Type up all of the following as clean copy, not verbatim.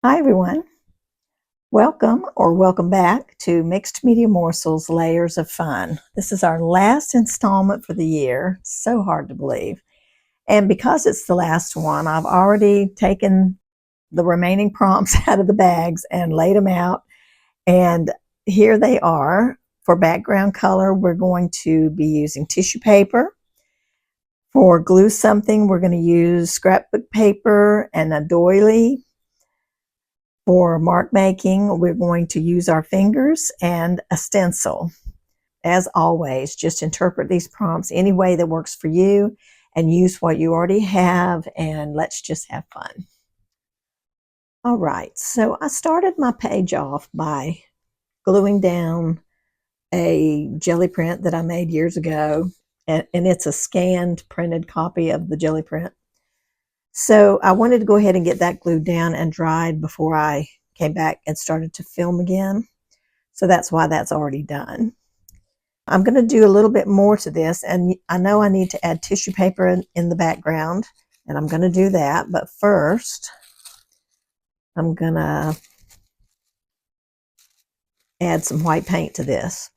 Hi everyone. Welcome back to Mixed Media Morsels Layers of Fun. This is our last installment for the year. It's so hard to believe. And because it's the last one, I've already taken the remaining prompts out of the bags and laid them out. And here they are. For background color, we're going to be using tissue paper. For glue something, we're going to use scrapbook paper and a doily. For mark making, we're going to use our fingers and a stencil. As always, just interpret these prompts any way that works for you and use what you already have, and let's just have fun. All right, so I started my page off by gluing down a jelly print that I made years ago, and it's a scanned printed copy of the jelly print. So I wanted to go ahead and get that glued down and dried before I came back and started to film again. So that's why that's already done. I'm going to do a little bit more to this, and I know I need to add tissue paper in the background, and I'm going to do that. But first, I'm going to add some white paint to this.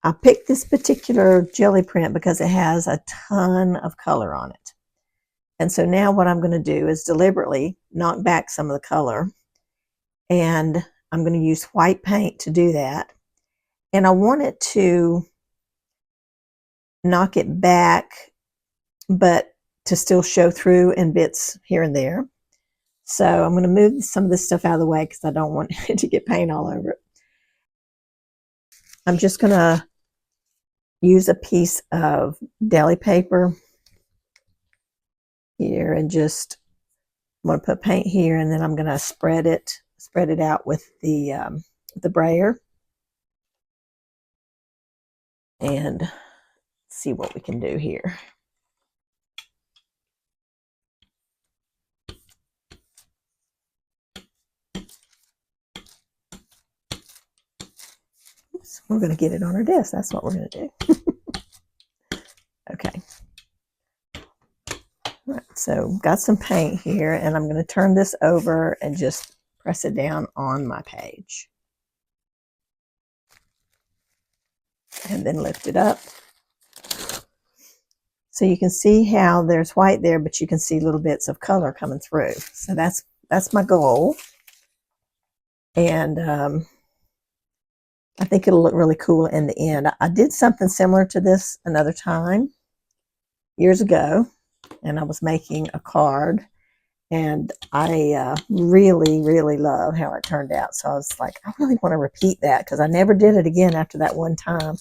I picked this particular jelly print because it has a ton of color on it. And so now what I'm going to do is deliberately knock back some of the color, and I'm going to use white paint to do that. And I want it to knock it back, but to still show through in bits here and there. So I'm going to move some of this stuff out of the way because I don't want it to get paint all over it. I'm just going to use a piece of deli paper here, and just I'm going to put paint here, and then I'm going to spread it out with the brayer, and see what we can do here. Oops, we're going to get it on our desk. That's what we're going to do. Okay. All right, so got some paint here, and I'm going to turn this over and just press it down on my page. And then lift it up. So you can see how there's white there, but you can see little bits of color coming through. So that's my goal. And I think it'll look really cool in the end. I did something similar to this another time years ago, and I was making a card, and I really, really love how it turned out. So I was like, I really want to repeat that because I never did it again after that one time,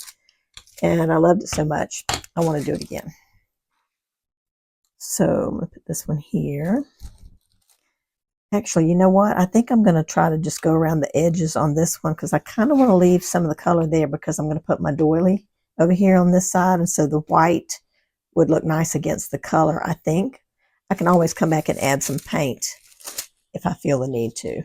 and I loved it so much. I want to do it again. So I'm going to put this one here. Actually, you know what? I think I'm going to try to just go around the edges on this one because I kind of want to leave some of the color there because I'm going to put my doily over here on this side, and so the white would look nice against the color, I think. I can always come back and add some paint if I feel the need to.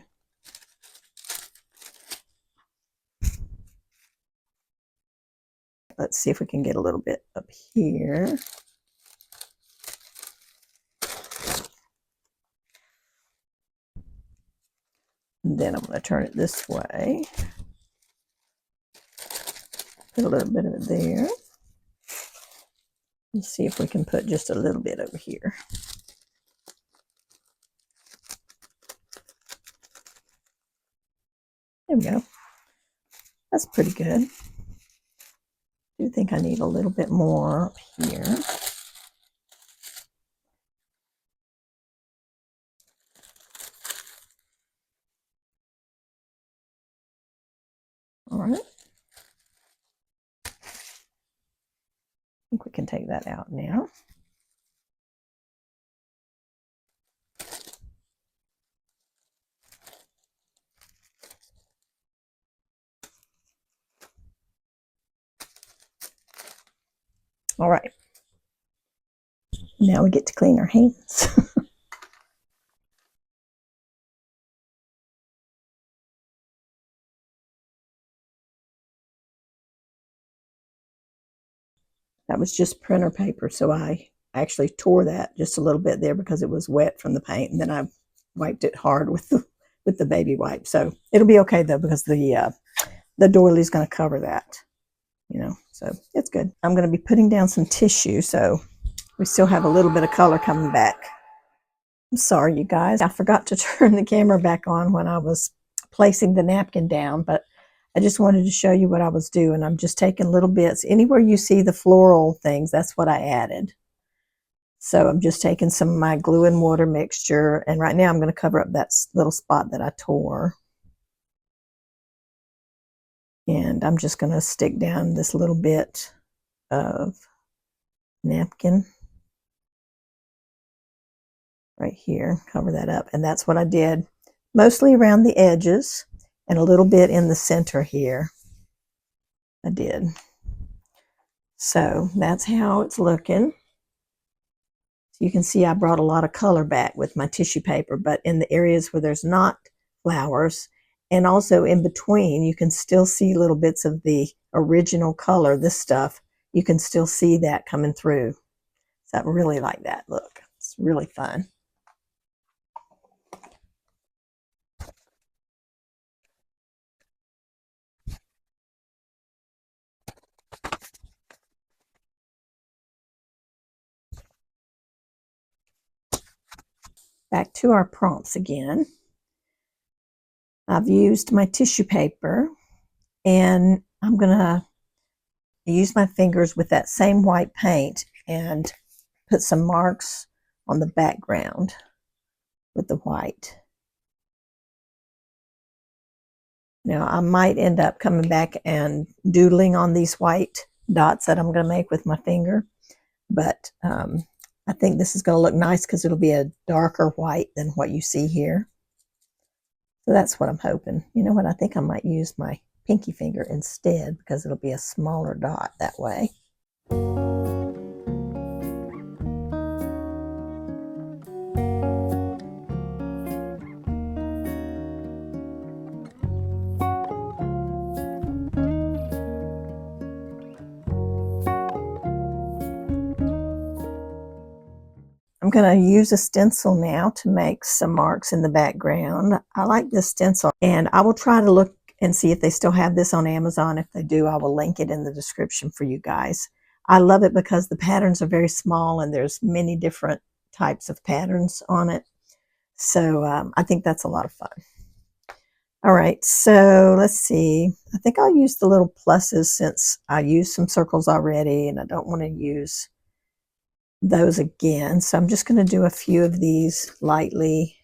Let's see if we can get a little bit up here. And then I'm going to turn it this way. Put a little bit of it there. Let's see if we can put just a little bit over here. There we go. That's pretty good. I do think I need a little bit more up here. All right. I think we can take that out now. All right. Now we get to clean our hands. That was just printer paper, so I actually tore that just a little bit there because it was wet from the paint, and then I wiped it hard with the with the baby wipe. So it'll be okay though, because the doily is going to cover that, you know, so it's good. I'm going to be putting down some tissue, so we still have a little bit of color coming back. I'm sorry, you guys. I forgot to turn the camera back on when I was placing the napkin down, but I just wanted to show you what I was doing. I'm just taking little bits. Anywhere you see the floral things, that's what I added. So I'm just taking some of my glue and water mixture, and right now I'm going to cover up that little spot that I tore. And I'm just going to stick down this little bit of napkin right here, cover that up. And that's what I did, mostly around the edges and a little bit in the center here. I did. So that's how it's looking. So you can see I brought a lot of color back with my tissue paper, but in the areas where there's not flowers, and also in between, you can still see little bits of the original color, this stuff, you can still see that coming through. So I really like that look. It's really fun. Back to our prompts again. I've used my tissue paper, and I'm going to use my fingers with that same white paint and put some marks on the background with the white. Now I might end up coming back and doodling on these white dots that I'm going to make with my finger, but I think this is going to look nice because it'll be a darker white than what you see here. So that's what I'm hoping. You know what? I think I might use my pinky finger instead, because it'll be a smaller dot that way. I'm going to use a stencil now to make some marks in the background. I like this stencil, and I will try to look and see if they still have this on Amazon. If they do, I will link it in the description for you guys. I love it because the patterns are very small and there's many different types of patterns on it. So I think that's a lot of fun. All right, so let's see. I think I'll use the little pluses since I used some circles already and I don't want to use those again. So I'm just going to do a few of these lightly.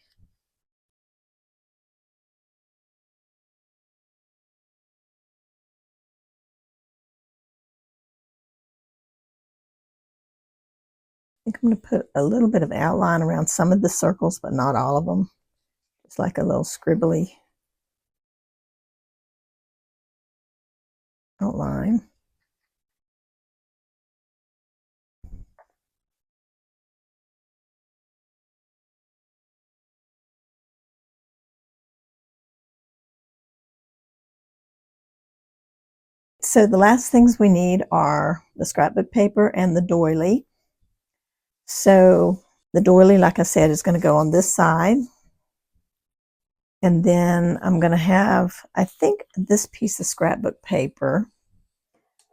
I think I'm going to put a little bit of outline around some of the circles, but not all of them. It's like a little scribbly outline. So the last things we need are the scrapbook paper and the doily. So the doily, like I said, is going to go on this side. And then I'm going to have, I think, this piece of scrapbook paper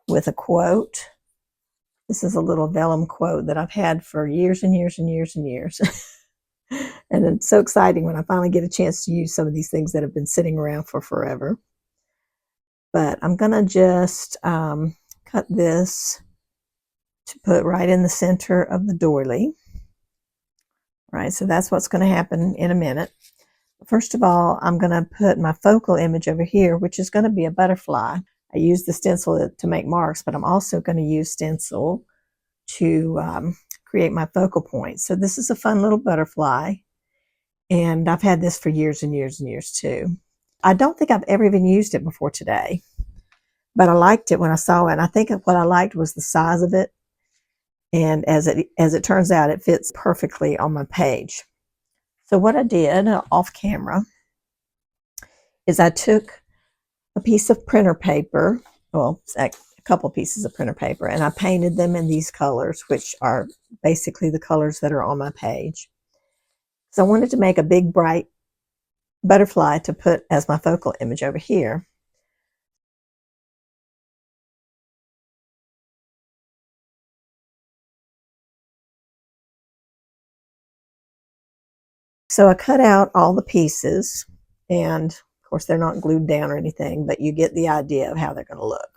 with a quote. This is a little vellum quote that I've had for years and years and years and years. And it's so exciting when I finally get a chance to use some of these things that have been sitting around for forever. But I'm going to just cut this to put right in the center of the doily. Right, so that's what's going to happen in a minute. First of all, I'm going to put my focal image over here, which is going to be a butterfly. I use the stencil to make marks, but I'm also going to use stencil to create my focal point. So this is a fun little butterfly, and I've had this for years and years and years too. I don't think I've ever even used it before today, but I liked it when I saw it. And I think what I liked was the size of it, and as it turns out, it fits perfectly on my page. So what I did off camera is I took a piece of printer paper, well, a couple pieces of printer paper, and I painted them in these colors, which are basically the colors that are on my page. So I wanted to make a big bright butterfly to put as my focal image over here. So I cut out all the pieces, and of course they're not glued down or anything, but you get the idea of how they're going to look.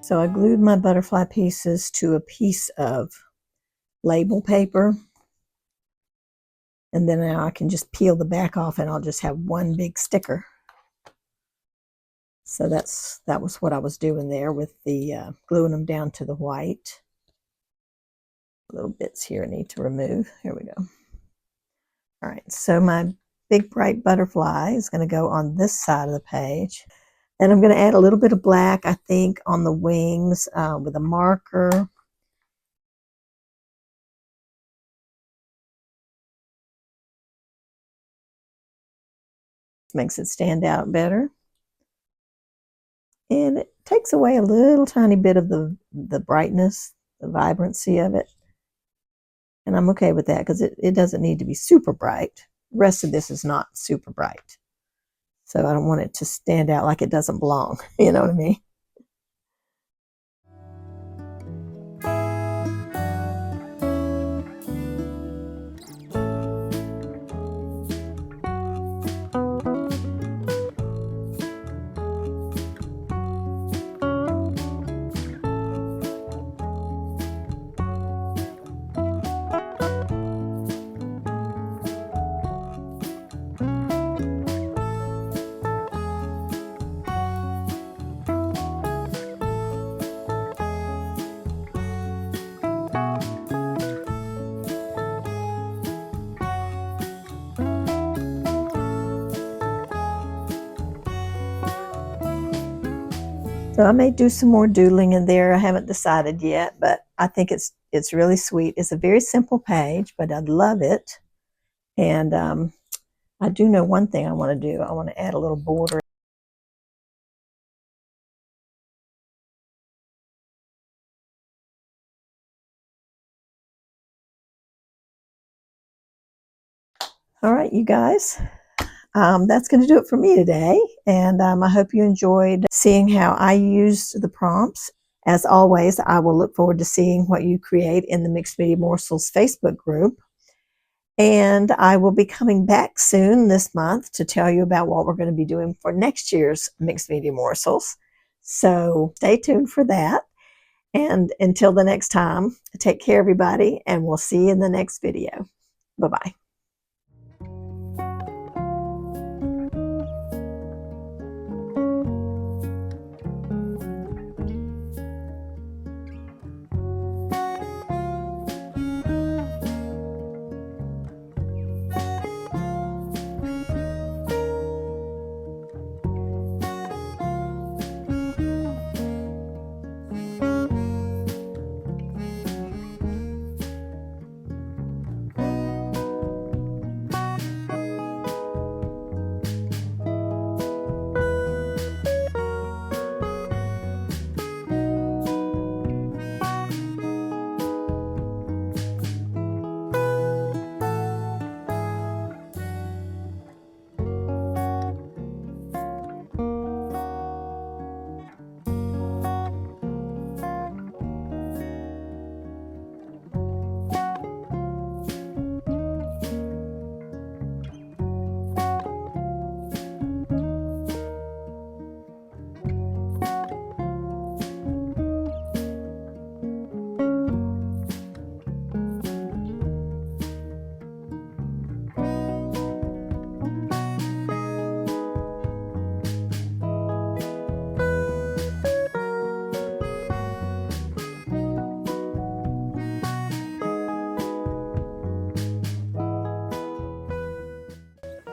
So I glued my butterfly pieces to a piece of label paper, and then now I can just peel the back off and I'll just have one big sticker. So that was what I was doing there with the gluing them down to the white. Little bits here I need to remove. Here we go. All right, so my big bright butterfly is going to go on this side of the page. And I'm going to add a little bit of black, I think, on the wings with a marker. Makes it stand out better. And it takes away a little tiny bit of the brightness, the vibrancy of it. And I'm okay with that because it doesn't need to be super bright. The rest of this is not super bright. So I don't want it to stand out like it doesn't belong. You know what I mean? So I may do some more doodling in there. I haven't decided yet, but I think it's really sweet. It's a very simple page, but I love it. And I do know one thing I want to do. I want to add a little border. All right, you guys. That's going to do it for me today. And I hope you enjoyed seeing how I used the prompts. As always, I will look forward to seeing what you create in the Mixed Media Morsels Facebook group. And I will be coming back soon this month to tell you about what we're going to be doing for next year's Mixed Media Morsels. So stay tuned for that. And until the next time, take care, everybody, and we'll see you in the next video. Bye-bye.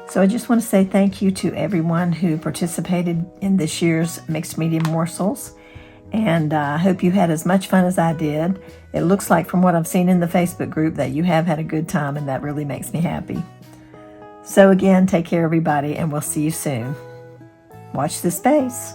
So I just want to say thank you to everyone who participated in this year's Mixed Media Morsels. And I hope you had as much fun as I did. It looks like from what I've seen in the Facebook group that you have had a good time, and that really makes me happy. So again, take care everybody, and we'll see you soon. Watch this space.